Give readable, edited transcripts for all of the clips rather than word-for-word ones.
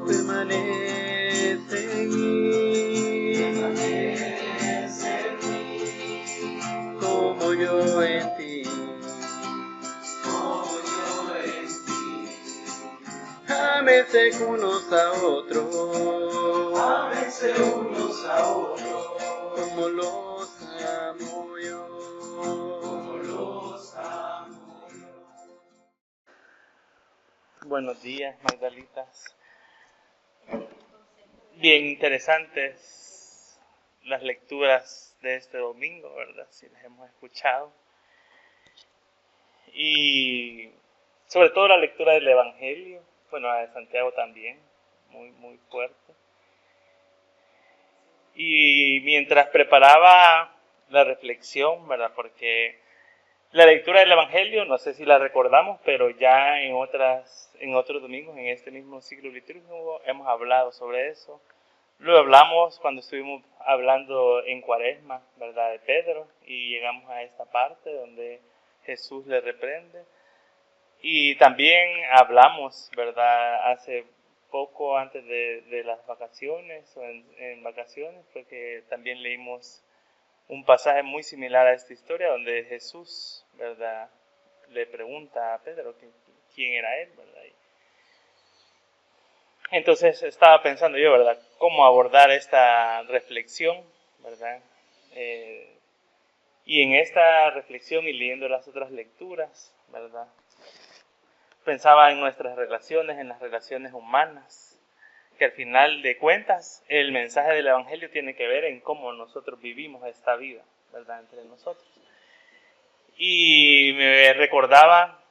permanece en mí, como yo en ti. Ámense unos a otros, como los amo yo. Buenos días, Magdalitas. Bien interesantes las lecturas de este domingo, ¿verdad? Si las hemos escuchado. Y sobre todo la lectura del Evangelio, bueno, la de Santiago también, muy fuerte. Y mientras preparaba la reflexión, ¿verdad? Porque la lectura del Evangelio, no sé si la recordamos, pero ya en otros domingos, en este mismo ciclo litúrgico, hemos hablado sobre eso. Lo hablamos cuando estuvimos hablando en Cuaresma, ¿verdad? De Pedro, y llegamos a esta parte donde Jesús le reprende. Y también hablamos, ¿verdad? Hace poco antes de las vacaciones, o en vacaciones, fue que también leímos un pasaje muy similar a esta historia, donde Jesús, ¿verdad?, le pregunta a Pedro quién era él, ¿verdad? Entonces estaba pensando yo, ¿verdad?, cómo abordar esta reflexión, ¿verdad? Y en esta reflexión y leyendo las otras lecturas, ¿verdad?, pensaba en nuestras relaciones, en las relaciones humanas, que al final de cuentas el mensaje del Evangelio tiene que ver en cómo nosotros vivimos esta vida, ¿verdad?, entre nosotros. Y me recordaba,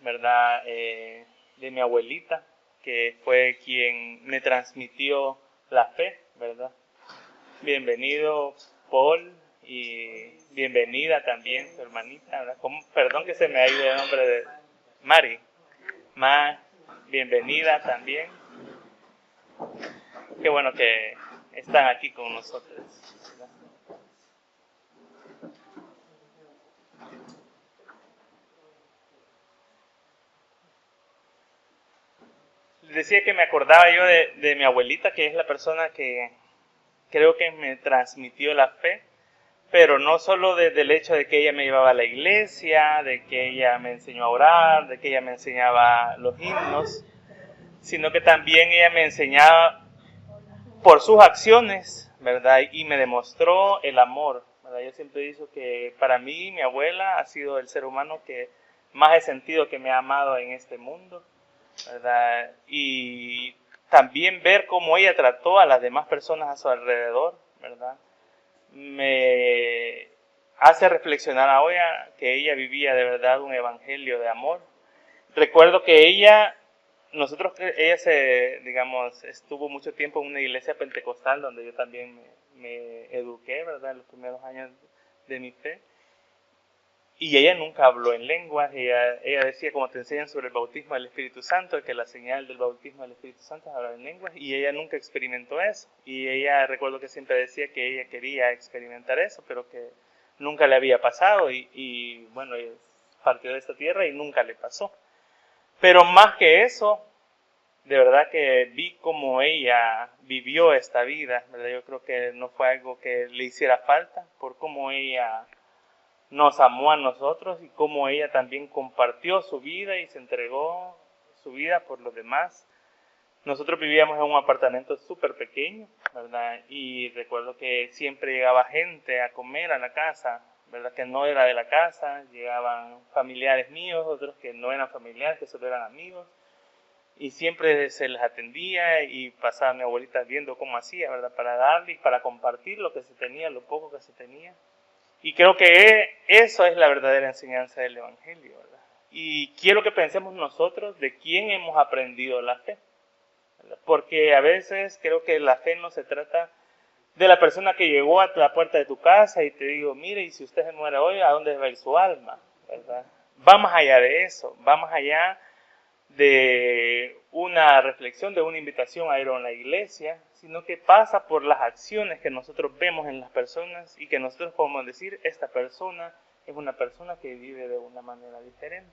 ¿verdad?, de mi abuelita, que fue quien me transmitió la fe, ¿verdad? Bienvenido, Paul, y bienvenida también su hermanita, ¿verdad? Perdón que se me ha ido el nombre de Mari. Bienvenida también. Qué bueno que están aquí con nosotros, ¿verdad? Decía que me acordaba yo de mi abuelita, que es la persona que creo que me transmitió la fe, pero no solo del hecho de que ella me llevaba a la iglesia, de que ella me enseñó a orar, de que ella me enseñaba los himnos, sino que también ella me enseñaba por sus acciones, ¿verdad? Y me demostró el amor, ¿verdad? Yo siempre he dicho que para mí mi abuela ha sido el ser humano que más he sentido que me ha amado en este mundo, ¿verdad? Y también ver cómo ella trató a las demás personas a su alrededor, ¿verdad?, me hace reflexionar ahora que ella vivía de verdad un evangelio de amor. Recuerdo que ella estuvo mucho tiempo en una iglesia pentecostal donde yo también me eduqué, ¿verdad?, en los primeros años de mi fe. Y ella nunca habló en lenguas. Ella decía, como te enseñan sobre el bautismo del Espíritu Santo, que la señal del bautismo del Espíritu Santo es hablar en lenguas, y ella nunca experimentó eso. Y ella, recuerdo que siempre decía que ella quería experimentar eso, pero que nunca le había pasado, y bueno, ella partió de esta tierra y nunca le pasó. Pero más que eso, de verdad que vi cómo ella vivió esta vida, ¿verdad? Yo creo que no fue algo que le hiciera falta, por cómo ella nos amó a nosotros y cómo ella también compartió su vida y se entregó su vida por los demás. Nosotros vivíamos en un apartamento súper pequeño, ¿verdad? Y recuerdo que siempre llegaba gente a comer a la casa, ¿verdad?, que no era de la casa. Llegaban familiares míos, otros que no eran familiares, que solo eran amigos. Y siempre se les atendía y pasaba mi abuelita viendo cómo hacía, ¿verdad?, para darle y para compartir lo que se tenía, lo poco que se tenía. Y creo que eso es la verdadera enseñanza del Evangelio, ¿verdad? Y quiero que pensemos nosotros de quién hemos aprendido la fe, ¿verdad? Porque a veces creo que la fe no se trata de la persona que llegó a la puerta de tu casa y te digo, mire, y si usted se muere hoy, ¿a dónde va a ir su alma?, ¿verdad? Va más allá de eso, va más allá de una reflexión, de una invitación a ir a la iglesia, sino que pasa por las acciones que nosotros vemos en las personas y que nosotros podemos decir, esta persona es una persona que vive de una manera diferente.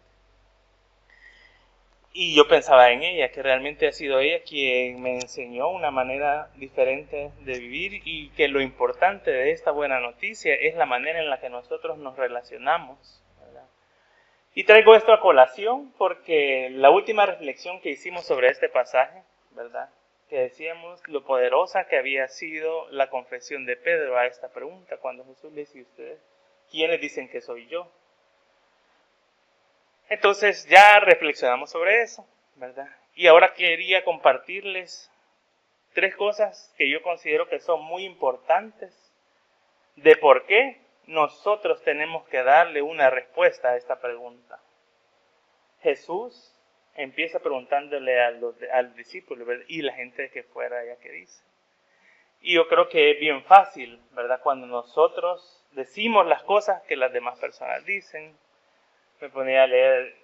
Y yo pensaba en ella, que realmente ha sido ella quien me enseñó una manera diferente de vivir y que lo importante de esta buena noticia es la manera en la que nosotros nos relacionamos, ¿verdad? Y traigo esto a colación porque la última reflexión que hicimos sobre este pasaje, ¿verdad? Que decíamos lo poderosa que había sido la confesión de Pedro a esta pregunta, cuando Jesús le dice: ¿y ustedes quiénes dicen que soy yo? Entonces ya reflexionamos sobre eso, ¿verdad? Y ahora quería compartirles 3 cosas que yo considero que son muy importantes de por qué nosotros tenemos que darle una respuesta a esta pregunta. Jesús empieza preguntándole al discípulo, ¿verdad? Y la gente que fuera allá, ¿qué dice? Y yo creo que es bien fácil, ¿verdad? Cuando nosotros decimos las cosas que las demás personas dicen. Me ponía a leer.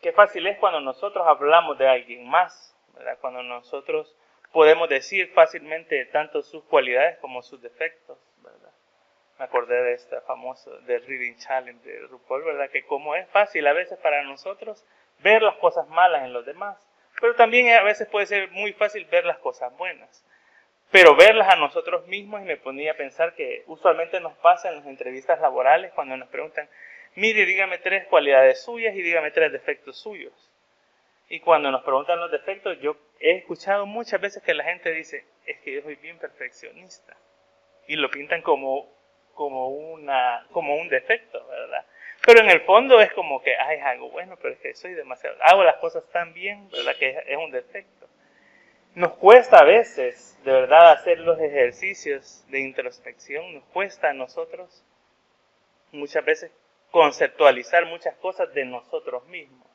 Qué fácil es cuando nosotros hablamos de alguien más, ¿verdad? Cuando nosotros podemos decir fácilmente tanto sus cualidades como sus defectos, ¿verdad? Me acordé de este famoso del Reading Challenge de RuPaul, ¿verdad? Que como es fácil a veces para nosotros ver las cosas malas en los demás, pero también a veces puede ser muy fácil ver las cosas buenas. Pero verlas a nosotros mismos, y me ponía a pensar que usualmente nos pasa en las entrevistas laborales cuando nos preguntan: mire, dígame 3 cualidades suyas y dígame 3 defectos suyos. Y cuando nos preguntan los defectos, yo he escuchado muchas veces que la gente dice: es que yo soy bien perfeccionista. Y lo pintan como un defecto, ¿verdad? Pero en el fondo es como que, ay, es algo bueno, pero es que soy demasiado, hago las cosas tan bien, ¿verdad? Que es un defecto. Nos cuesta a veces, de verdad, hacer los ejercicios de introspección. Nos cuesta a nosotros muchas veces conceptualizar muchas cosas de nosotros mismos.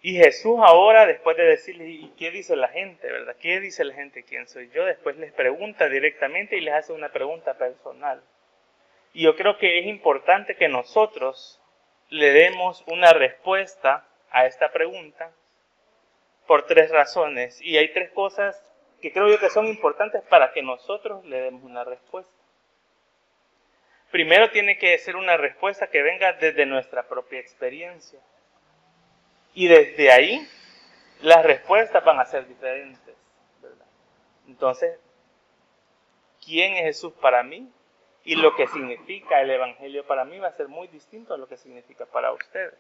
Y Jesús ahora, después de decirles: ¿y qué dice la gente, verdad? ¿Qué dice la gente? ¿Quién soy yo? Después les pregunta directamente y les hace una pregunta personal. Y yo creo que es importante que nosotros le demos una respuesta a esta pregunta por 3 razones. Y hay 3 cosas que creo yo que son importantes para que nosotros le demos una respuesta. Primero, tiene que ser una respuesta que venga desde nuestra propia experiencia. Y desde ahí, las respuestas van a ser diferentes, ¿verdad? Entonces, ¿quién es Jesús para mí? Y lo que significa el Evangelio para mí va a ser muy distinto a lo que significa para ustedes.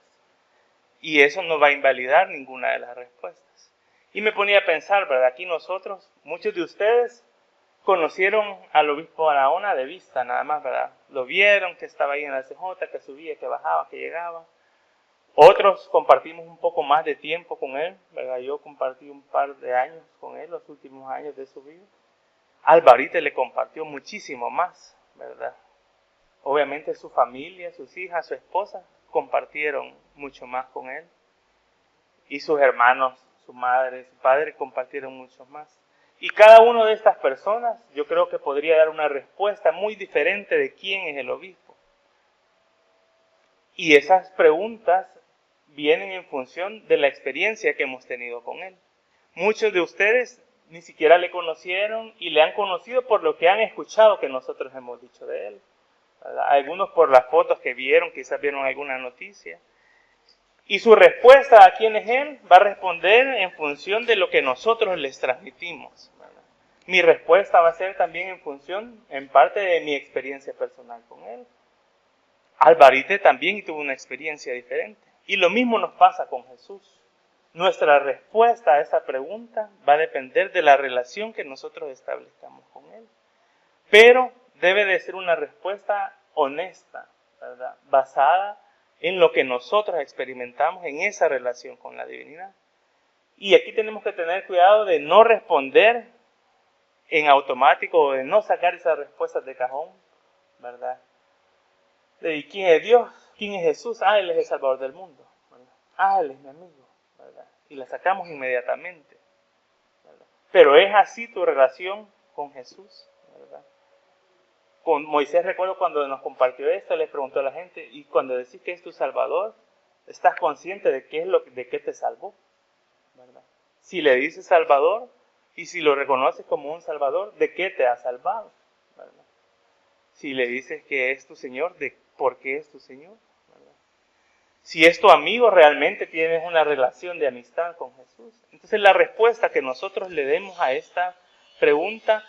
Y eso no va a invalidar ninguna de las respuestas. Y me ponía a pensar, ¿verdad? Aquí nosotros, muchos de ustedes conocieron al obispo Barahona de vista, nada más, ¿verdad? Lo vieron, que estaba ahí en la CJ, que subía, que bajaba, que llegaba. Otros compartimos un poco más de tiempo con él, ¿verdad? Yo compartí un par de años con él, los últimos años de su vida. Alvarite le compartió muchísimo más, ¿verdad? Obviamente su familia, sus hijas, su esposa compartieron mucho más con él. Y sus hermanos, su madre, su padre compartieron mucho más. Y cada una de estas personas yo creo que podría dar una respuesta muy diferente de quién es el obispo. Y esas preguntas vienen en función de la experiencia que hemos tenido con él. Muchos de ustedes ni siquiera le conocieron y le han conocido por lo que han escuchado que nosotros hemos dicho de él, ¿verdad? Algunos por las fotos que vieron, quizás vieron alguna noticia. Y su respuesta a quién es él va a responder en función de lo que nosotros les transmitimos, ¿verdad? Mi respuesta va a ser también en función, en parte, de mi experiencia personal con él. Alvarite también tuvo una experiencia diferente. Y lo mismo nos pasa con Jesús. Nuestra respuesta a esa pregunta va a depender de la relación que nosotros establezcamos con él. Pero debe de ser una respuesta honesta, ¿verdad? Basada en lo que nosotros experimentamos en esa relación con la divinidad. Y aquí tenemos que tener cuidado de no responder en automático o de no sacar esas respuestas de cajón, ¿verdad? ¿De quién es Dios? ¿Quién es Jesús? Ah, Él es el Salvador del mundo, ¿verdad? Ah, Él es mi amigo, ¿verdad? Y la sacamos inmediatamente, ¿verdad? Pero es así tu relación con Jesús, ¿verdad? Con Moisés, recuerdo cuando nos compartió esto, le preguntó a la gente: y cuando decís que es tu Salvador, ¿estás consciente de de qué te salvó? ¿Verdad? Si le dices Salvador y si lo reconoces como un Salvador, ¿de qué te ha salvado? ¿Verdad? Si le dices que es tu Señor, ¿de por qué es tu Señor? ¿Verdad? Si es tu amigo, realmente tienes una relación de amistad con Jesús. Entonces la respuesta que nosotros le demos a esta pregunta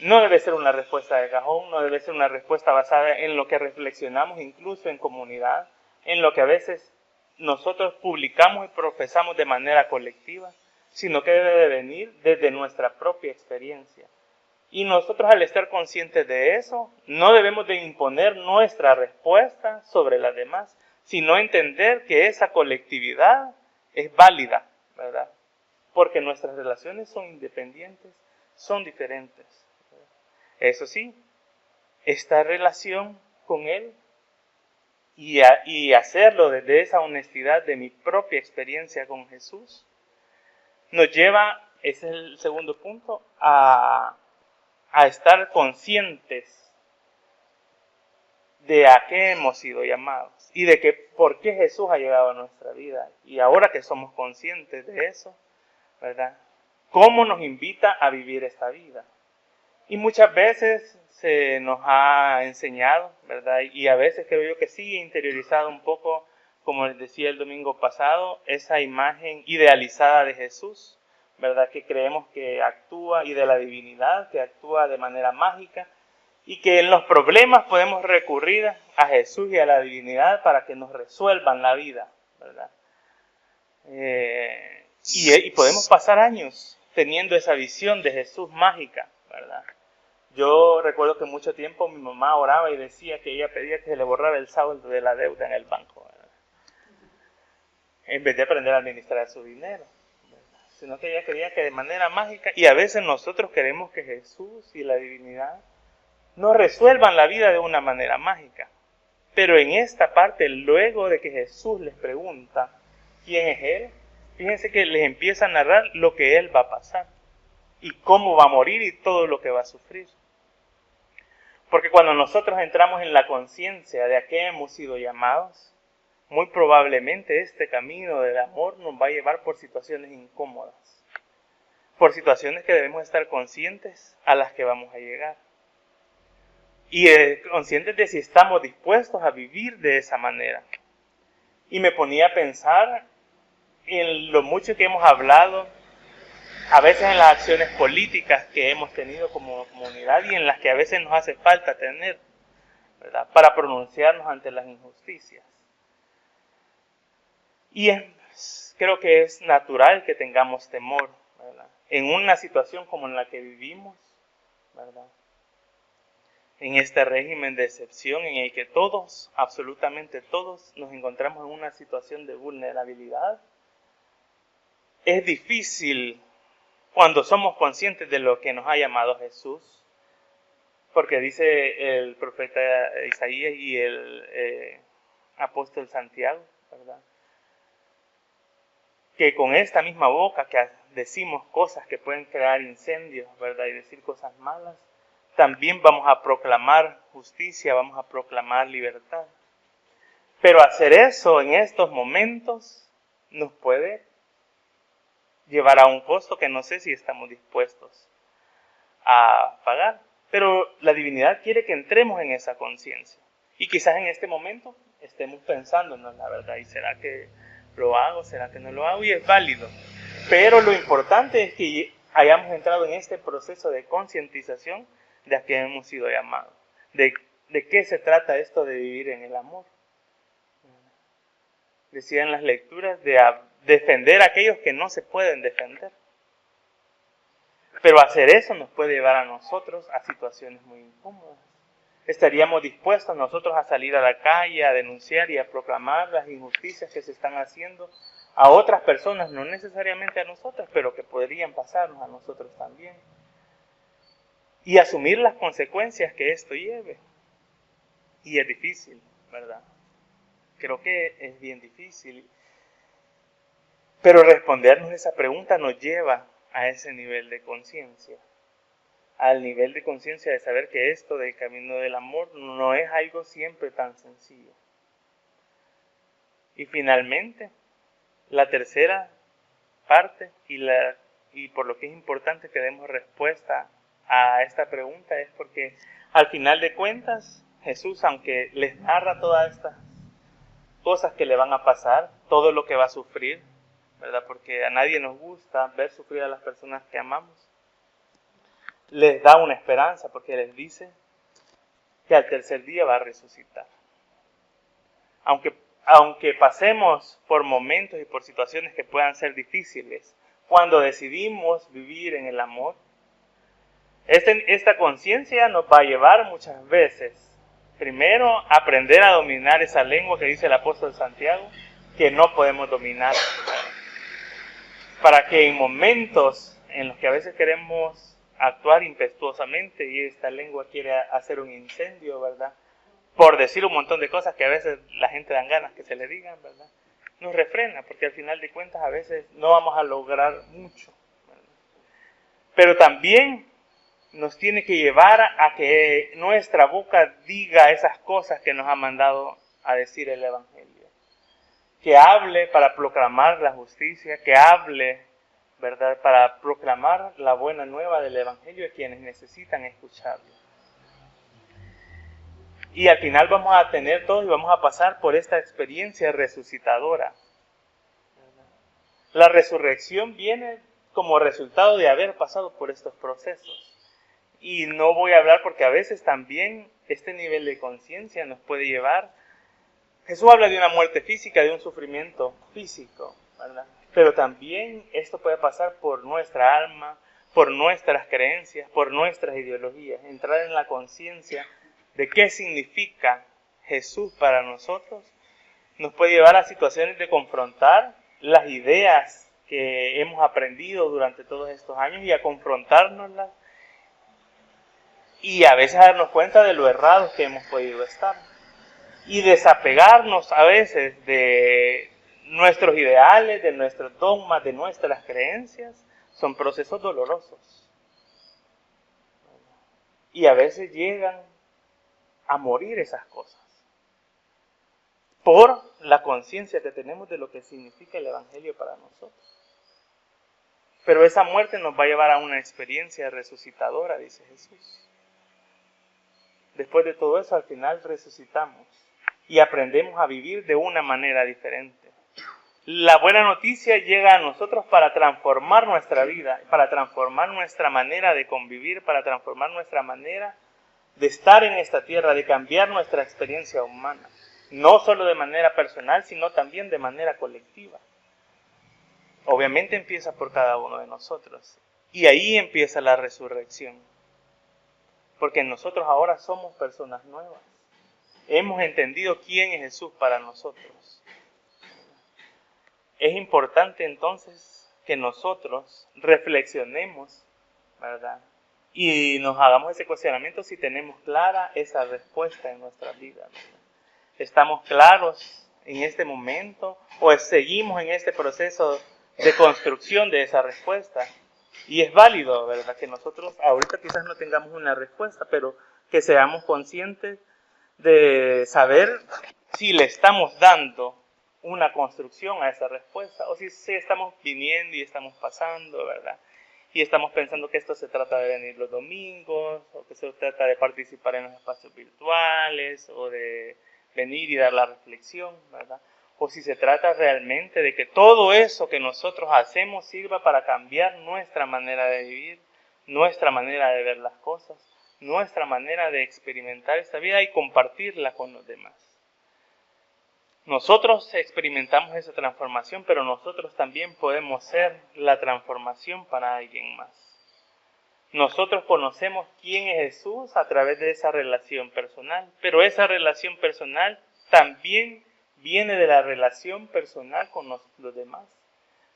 no debe ser una respuesta de cajón, no debe ser una respuesta basada en lo que reflexionamos incluso en comunidad, en lo que a veces nosotros publicamos y profesamos de manera colectiva, sino que debe de venir desde nuestra propia experiencia. Y nosotros, al estar conscientes de eso, no debemos de imponer nuestra respuesta sobre las demás, sino entender que esa colectividad es válida, ¿verdad? Porque nuestras relaciones son independientes, son diferentes. Eso sí, esta relación con Él y hacerlo desde esa honestidad de mi propia experiencia con Jesús, nos lleva, ese es el segundo punto, a estar conscientes de a qué hemos sido llamados y de que por qué Jesús ha llegado a nuestra vida. Y ahora que somos conscientes de eso, ¿verdad? ¿Cómo nos invita a vivir esta vida? Y muchas veces se nos ha enseñado, ¿verdad? Y a veces creo yo que sigue interiorizado un poco, como les decía el domingo pasado, esa imagen idealizada de Jesús, ¿verdad? Que creemos que actúa, y de la divinidad, que actúa de manera mágica, y que en los problemas podemos recurrir a Jesús y a la divinidad para que nos resuelvan la vida, ¿verdad? Y podemos pasar años teniendo esa visión de Jesús mágica, ¿verdad? Yo recuerdo que mucho tiempo mi mamá oraba y decía que ella pedía que se le borrara el saldo de la deuda en el banco, ¿verdad? En vez de aprender a administrar su dinero, ¿verdad? Sino que ella quería que de manera mágica, y a veces nosotros queremos que Jesús y la divinidad nos resuelvan la vida de una manera mágica. Pero en esta parte, luego de que Jesús les pregunta quién es Él, fíjense que les empieza a narrar lo que Él va a pasar y cómo va a morir y todo lo que va a sufrir. Porque cuando nosotros entramos en la conciencia de a qué hemos sido llamados, muy probablemente este camino del amor nos va a llevar por situaciones incómodas, por situaciones que debemos estar conscientes a las que vamos a llegar. Y conscientes de si estamos dispuestos a vivir de esa manera. Y me ponía a pensar en lo mucho que hemos hablado, a veces en las acciones políticas que hemos tenido como comunidad y en las que a veces nos hace falta tener, ¿verdad? Para pronunciarnos ante las injusticias. Y creo que es natural que tengamos temor, ¿verdad? En una situación como en la que vivimos, ¿verdad? En este régimen de excepción en el que todos, absolutamente todos, nos encontramos en una situación de vulnerabilidad. Es difícil cuando somos conscientes de lo que nos ha llamado Jesús, porque dice el profeta Isaías y el apóstol Santiago, ¿verdad? Que con esta misma boca que decimos cosas que pueden crear incendios, ¿verdad? Y decir cosas malas, también vamos a proclamar justicia, vamos a proclamar libertad. Pero hacer eso en estos momentos nos puede llevar a un costo que no sé si estamos dispuestos a pagar. Pero la divinidad quiere que entremos en esa conciencia. Y quizás en este momento estemos pensándonos la verdad, ¿y será que lo hago? ¿Será que no lo hago? Y es válido. Pero lo importante es que hayamos entrado en este proceso de concientización de a qué hemos sido llamados. ¿De qué se trata esto de vivir en el amor? Decían las lecturas de defender a aquellos que no se pueden defender. Pero hacer eso nos puede llevar a nosotros a situaciones muy incómodas. ¿Estaríamos dispuestos nosotros a salir a la calle, a denunciar y a proclamar las injusticias que se están haciendo a otras personas, no necesariamente a nosotras, pero que podrían pasarnos a nosotros también? Y asumir las consecuencias que esto lleve. Y es difícil, ¿verdad? Creo que es bien difícil. Pero respondernos esa pregunta nos lleva a ese nivel de conciencia. Al nivel de conciencia de saber que esto del camino del amor no es algo siempre tan sencillo. Y finalmente, la tercera parte y por lo que es importante que demos respuesta a esta pregunta es porque al final de cuentas Jesús, aunque les narra todas estas cosas que le van a pasar, todo lo que va a sufrir, ¿verdad? Porque a nadie nos gusta ver sufrir a las personas que amamos. Les da una esperanza porque les dice que al tercer día va a resucitar. Aunque pasemos por momentos y por situaciones que puedan ser difíciles, cuando decidimos vivir en el amor, esta conciencia nos va a llevar muchas veces, primero, a aprender a dominar esa lengua que dice el apóstol Santiago, que no podemos dominar, para que en momentos en los que a veces queremos actuar impetuosamente y esta lengua quiere hacer un incendio, ¿verdad? Por decir un montón de cosas que a veces la gente dan ganas que se le digan, ¿verdad? Nos refrena, porque al final de cuentas a veces no vamos a lograr mucho, ¿verdad? Pero también nos tiene que llevar a que nuestra boca diga esas cosas que nos ha mandado a decir el Evangelio. Que hable para proclamar la justicia, que hable, ¿verdad?, para proclamar la buena nueva del Evangelio a quienes necesitan escucharlo. Y al final vamos a tener todos y vamos a pasar por esta experiencia resucitadora. La resurrección viene como resultado de haber pasado por estos procesos. Y no voy a hablar porque a veces también este nivel de conciencia nos puede llevar. Jesús habla de una muerte física, de un sufrimiento físico, ¿verdad? Pero también esto puede pasar por nuestra alma, por nuestras creencias, por nuestras ideologías. Entrar en la conciencia de qué significa Jesús para nosotros nos puede llevar a situaciones de confrontar las ideas que hemos aprendido durante todos estos años y a confrontárnoslas y a veces a darnos cuenta de lo errados que hemos podido estar. Y desapegarnos a veces de nuestros ideales, de nuestros dogmas, de nuestras creencias, son procesos dolorosos. Y a veces llegan a morir esas cosas por la conciencia que tenemos de lo que significa el Evangelio para nosotros. Pero esa muerte nos va a llevar a una experiencia resucitadora, dice Jesús. Después de todo eso, al final resucitamos y aprendemos a vivir de una manera diferente. La buena noticia llega a nosotros para transformar nuestra vida, para transformar nuestra manera de convivir, para transformar nuestra manera de estar en esta tierra, de cambiar nuestra experiencia humana. No solo de manera personal, sino también de manera colectiva. Obviamente empieza por cada uno de nosotros. Y ahí empieza la resurrección. Porque nosotros ahora somos personas nuevas. Hemos entendido quién es Jesús para nosotros. Es importante entonces que nosotros reflexionemos, ¿verdad? Y nos hagamos ese cuestionamiento si tenemos clara esa respuesta en nuestra vida, ¿verdad? ¿Estamos claros en este momento o seguimos en este proceso de construcción de esa respuesta? Y es válido, ¿verdad?, que nosotros ahorita quizás no tengamos una respuesta, pero que seamos conscientes de saber si le estamos dando una construcción a esa respuesta, o si estamos viniendo y estamos pasando, ¿verdad? Y estamos pensando que esto se trata de venir los domingos, o que se trata de participar en los espacios virtuales, o de venir y dar la reflexión, ¿verdad? O si se trata realmente de que todo eso que nosotros hacemos sirva para cambiar nuestra manera de vivir, nuestra manera de ver las cosas, nuestra manera de experimentar esta vida y compartirla con los demás. Nosotros experimentamos esa transformación, pero nosotros también podemos ser la transformación para alguien más. Nosotros conocemos quién es Jesús a través de esa relación personal, pero esa relación personal también viene de la relación personal con los demás.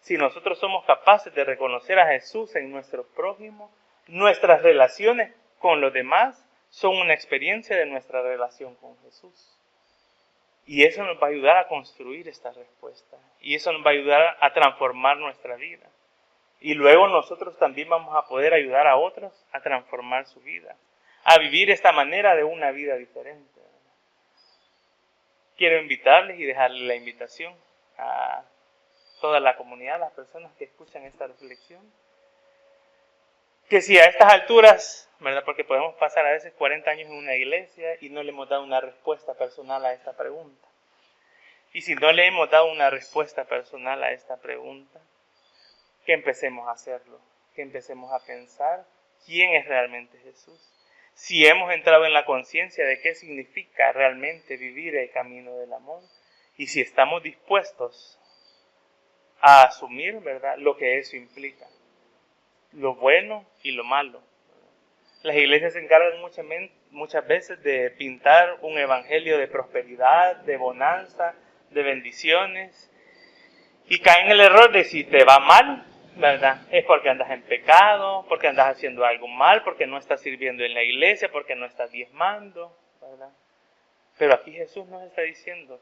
Si nosotros somos capaces de reconocer a Jesús en nuestro prójimo, nuestras relaciones con los demás son una experiencia de nuestra relación con Jesús. Y eso nos va a ayudar a construir esta respuesta. Y eso nos va a ayudar a transformar nuestra vida. Y luego nosotros también vamos a poder ayudar a otros a transformar su vida, a vivir esta manera de una vida diferente. Quiero invitarles y dejarles la invitación a toda la comunidad, las personas que escuchan esta reflexión, que si a estas alturas, ¿verdad?, porque podemos pasar a veces 40 años en una iglesia y no le hemos dado una respuesta personal a esta pregunta. Y si no le hemos dado una respuesta personal a esta pregunta, que empecemos a hacerlo, que empecemos a pensar quién es realmente Jesús. Si hemos entrado en la conciencia de qué significa realmente vivir el camino del amor, y si estamos dispuestos a asumir, ¿verdad?, lo que eso implica, lo bueno y lo malo. Las iglesias se encargan muchas veces de pintar un evangelio de prosperidad, de bonanza, de bendiciones, y caen en el error de si te va mal, ¿verdad?, es porque andas en pecado, porque andas haciendo algo mal, porque no estás sirviendo en la iglesia, porque no estás diezmando, ¿verdad? Pero aquí Jesús nos está diciendo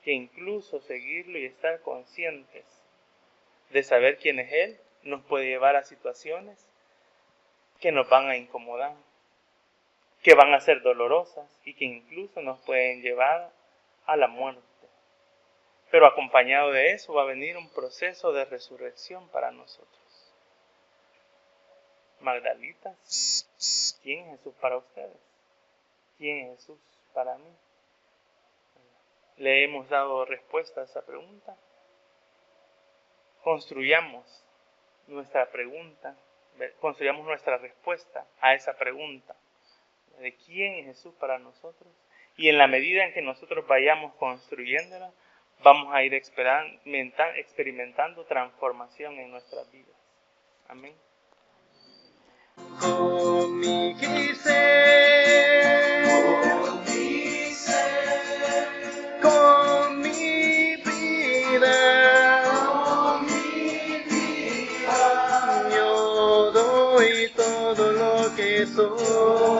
que incluso seguirlo y estar conscientes de saber quién es Él nos puede llevar a situaciones que nos van a incomodar, que van a ser dolorosas y que incluso nos pueden llevar a la muerte. Pero acompañado de eso va a venir un proceso de resurrección para nosotros. Magdalitas, ¿quién es Jesús para ustedes? ¿Quién es Jesús para mí? ¿Le hemos dado respuesta a esa pregunta? Construyamos nuestra pregunta, construyamos nuestra respuesta a esa pregunta de quién es Jesús para nosotros, y en la medida en que nosotros vayamos construyéndola, vamos a ir experimentando transformación en nuestras vidas. Amén. Con mi ser, con mi vida, yo doy todo lo que soy.